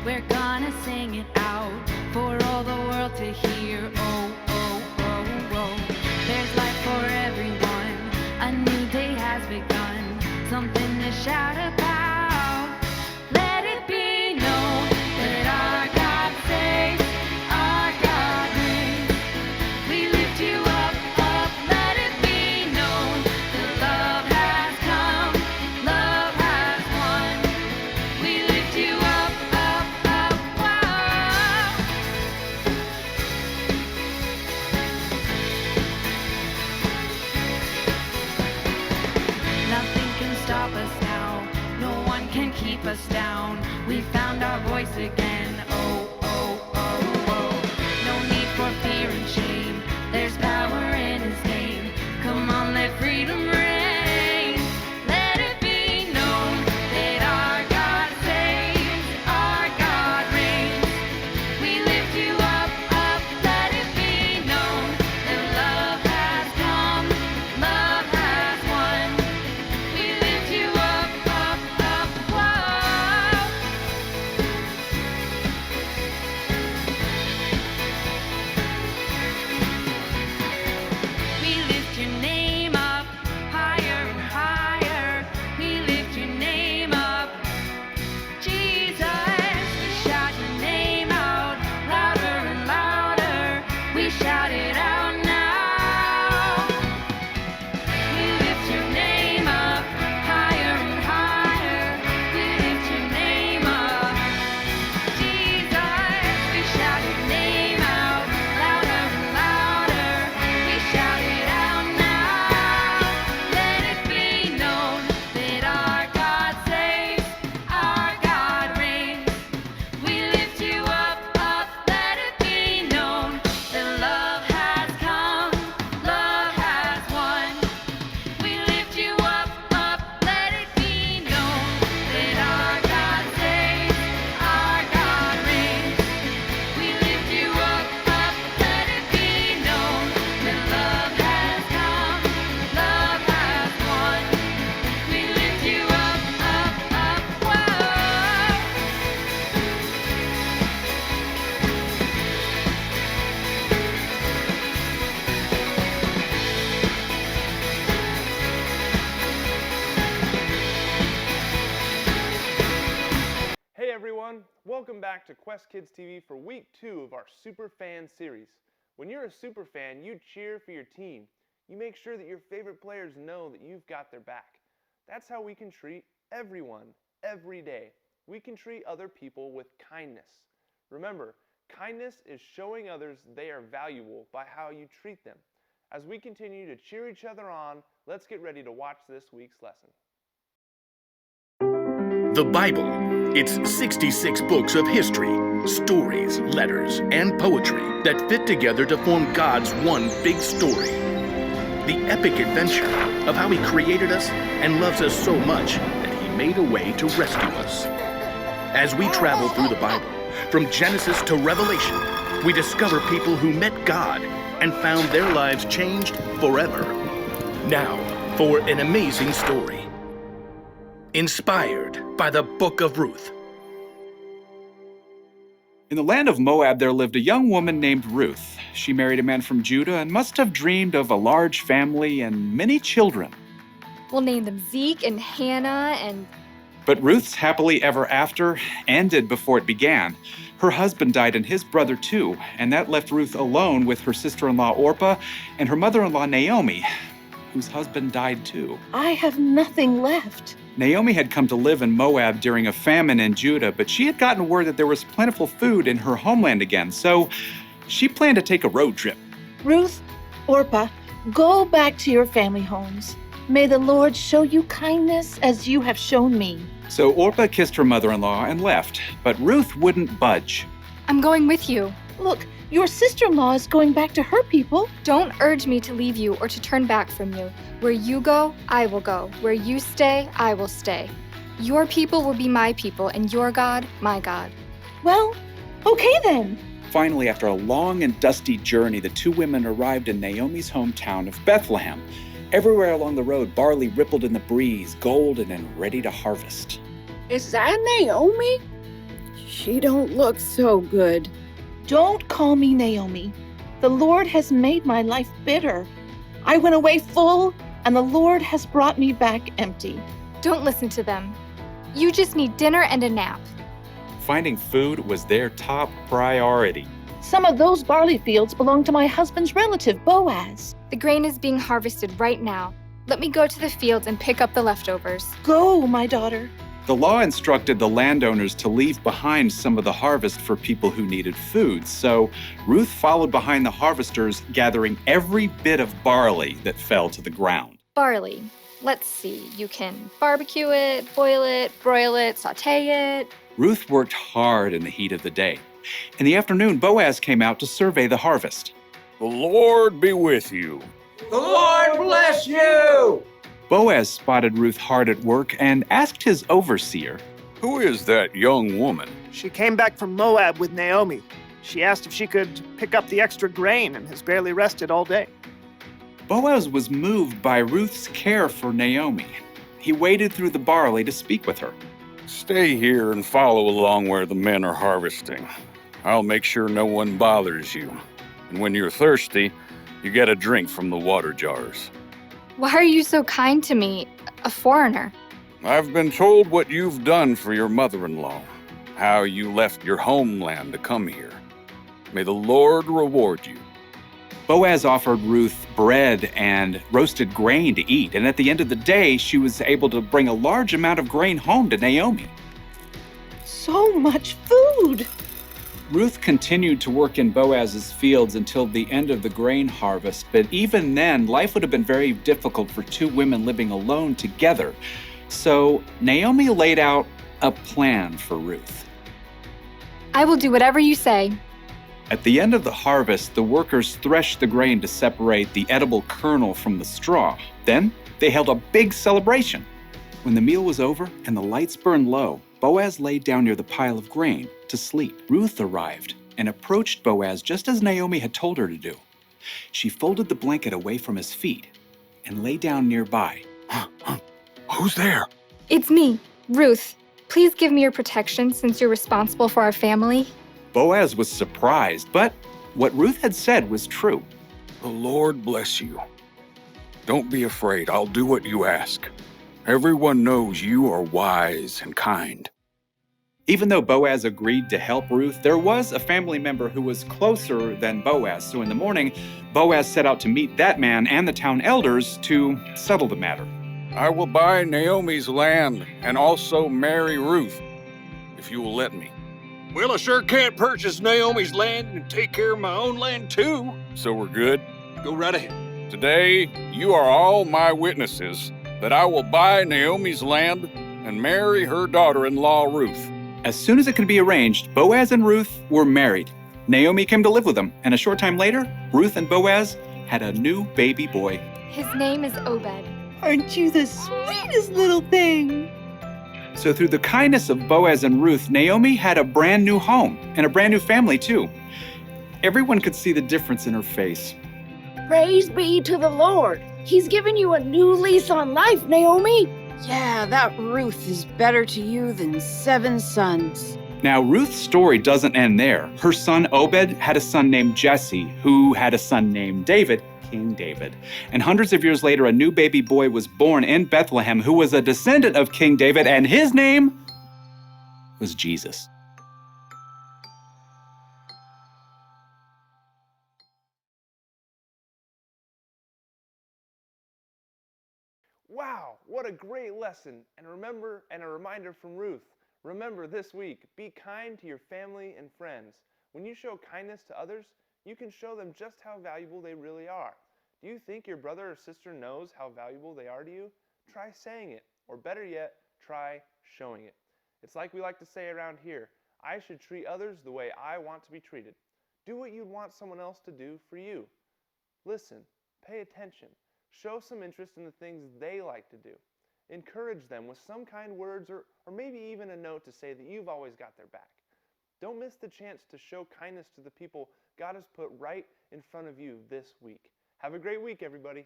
We're gonna sing it out for all the world to hear. Oh, oh, oh, oh. There's life for everyone. A new day has begun. Something to shout about. Let it be known that our God saves, our God reigns. We lift you up, up. Let it be known that love has come, love has won. We lift you up, up, up. Wow. Nothing can stop us now. No one can keep us down. We found our voice again. Oh, oh, oh, oh. No need for fear and shame. There's power in His name. Come on, let freedom reign. Let it be known that our God saves, our God reigns. We lift you up, up. Let it be known that love has come, love has won. We lift you up, up, up. Whoa. We lift your name up higher and higher. We lift your name up, Jesus. We shout your name out louder and louder. We shout it out now. We lift your name up higher and higher. We lift your name up, Jesus. We shout your name out louder and louder. We shout it out now. Let it be known that our God saves, our God reigns. We lift you up, up. Let it be known that love has come, love has won. We lift you up, up. Let it be known that our God saves, our God reigns. We lift you up, up. Let it be known that love has come, love has won. We lift you up, up, up. Whoa. Hey everyone, welcome back to Quest Kids TV for week 2 of our Super Fan series. When you're a super fan, you cheer for your team. You make sure that your favorite players know that you've got their back. That's how we can treat everyone, every day. We can treat other people with kindness. Remember, kindness is showing others they are valuable by how you treat them. As we continue to cheer each other on, let's get ready to watch this week's lesson. The Bible. It's 66 books of history, stories, letters, and poetry that fit together to form God's one big story. The epic adventure of how He created us and loves us so much that He made a way to rescue us. As we travel through the Bible, from Genesis to Revelation, we discover people who met God and found their lives changed forever. Now, for an amazing story. Inspired by the Book of Ruth. In the land of Moab, there lived a young woman named Ruth. She married a man from Judah and must have dreamed of a large family and many children. We'll name them Zeke and Hannah and... But Ruth's happily ever after ended before it began. Her husband died and his brother too, and that left Ruth alone with her sister-in-law Orpah and her mother-in-law Naomi, whose husband died too. I have nothing left. Naomi had come to live in Moab during a famine in Judah, but she had gotten word that there was plentiful food in her homeland again, so she planned to take a road trip. Ruth, Orpah, go back to your family homes. May the Lord show you kindness as you have shown me. So Orpah kissed her mother-in-law and left, but Ruth wouldn't budge. I'm going with you. Look, your sister-in-law is going back to her people. Don't urge me to leave you or to turn back from you. Where you go, I will go. Where you stay, I will stay. Your people will be my people, and your God, my God. Well, okay then. Finally, after a long and dusty journey, the two women arrived in Naomi's hometown of Bethlehem. Everywhere along the road, barley rippled in the breeze, golden and ready to harvest. Is that Naomi? She don't look so good. Don't call me Naomi. The Lord has made my life bitter. I went away full, and the Lord has brought me back empty. Don't listen to them. You just need dinner and a nap. Finding food was their top priority. Some of those barley fields belong to my husband's relative, Boaz. The grain is being harvested right now. Let me go to the fields and pick up the leftovers. Go, my daughter. The law instructed the landowners to leave behind some of the harvest for people who needed food, so Ruth followed behind the harvesters, gathering every bit of barley that fell to the ground. Barley. Let's see. You can barbecue it, boil it, broil it, sauté it. Ruth worked hard in the heat of the day. In the afternoon, Boaz came out to survey the harvest. The Lord be with you. The Lord bless you! Boaz spotted Ruth hard at work and asked his overseer, Who is that young woman? She came back from Moab with Naomi. She asked if she could pick up the extra grain and has barely rested all day. Boaz was moved by Ruth's care for Naomi. He waded through the barley to speak with her. Stay here and follow along where the men are harvesting. I'll make sure no one bothers you. And when you're thirsty, you get a drink from the water jars. Why are you so kind to me, a foreigner? I've been told what you've done for your mother-in-law, how you left your homeland to come here. May the Lord reward you. Boaz offered Ruth bread and roasted grain to eat, and at the end of the day, she was able to bring a large amount of grain home to Naomi. So much food. Ruth continued to work in Boaz's fields until the end of the grain harvest, but even then, life would have been very difficult for two women living alone together. So Naomi laid out a plan for Ruth. I will do whatever you say. At the end of the harvest, the workers threshed the grain to separate the edible kernel from the straw. Then they held a big celebration. When the meal was over and the lights burned low, Boaz laid down near the pile of grain to sleep. Ruth arrived and approached Boaz just as Naomi had told her to do. She folded the blanket away from his feet and lay down nearby. Who's there? It's me, Ruth. Please give me your protection since you're responsible for our family. Boaz was surprised, but what Ruth had said was true. The Lord bless you. Don't be afraid. I'll do what you ask. Everyone knows you are wise and kind. Even though Boaz agreed to help Ruth, there was a family member who was closer than Boaz. So in the morning, Boaz set out to meet that man and the town elders to settle the matter. I will buy Naomi's land and also marry Ruth, if you will let me. Well, I sure can't purchase Naomi's land and take care of my own land too. So we're good? Go right ahead. Today, you are all my witnesses that I will buy Naomi's land and marry her daughter-in-law, Ruth. As soon as it could be arranged, Boaz and Ruth were married. Naomi came to live with them, and a short time later, Ruth and Boaz had a new baby boy. His name is Obed. Aren't you the sweetest little thing? So through the kindness of Boaz and Ruth, Naomi had a brand new home and a brand new family too. Everyone could see the difference in her face. Praise be to the Lord. He's given you a new lease on life, Naomi. Yeah, that Ruth is better to you than 7 sons. Now, Ruth's story doesn't end there. Her son Obed had a son named Jesse, who had a son named David, King David. And hundreds of years later, a new baby boy was born in Bethlehem who was a descendant of King David, and his name was Jesus. Wow, what a great lesson. And a reminder from Ruth. Remember this week, be kind to your family and friends. When you show kindness to others, you can show them just how valuable they really are. Do you think your brother or sister knows how valuable they are to you? Try saying it, or better yet, try showing it. It's like we like to say around here, I should treat others the way I want to be treated. Do what you'd want someone else to do for you. Listen, pay attention. Show some interest in the things they like to do. Encourage them with some kind words or maybe even a note to say that you've always got their back. Don't miss the chance to show kindness to the people God has put right in front of you this week. Have a great week, everybody.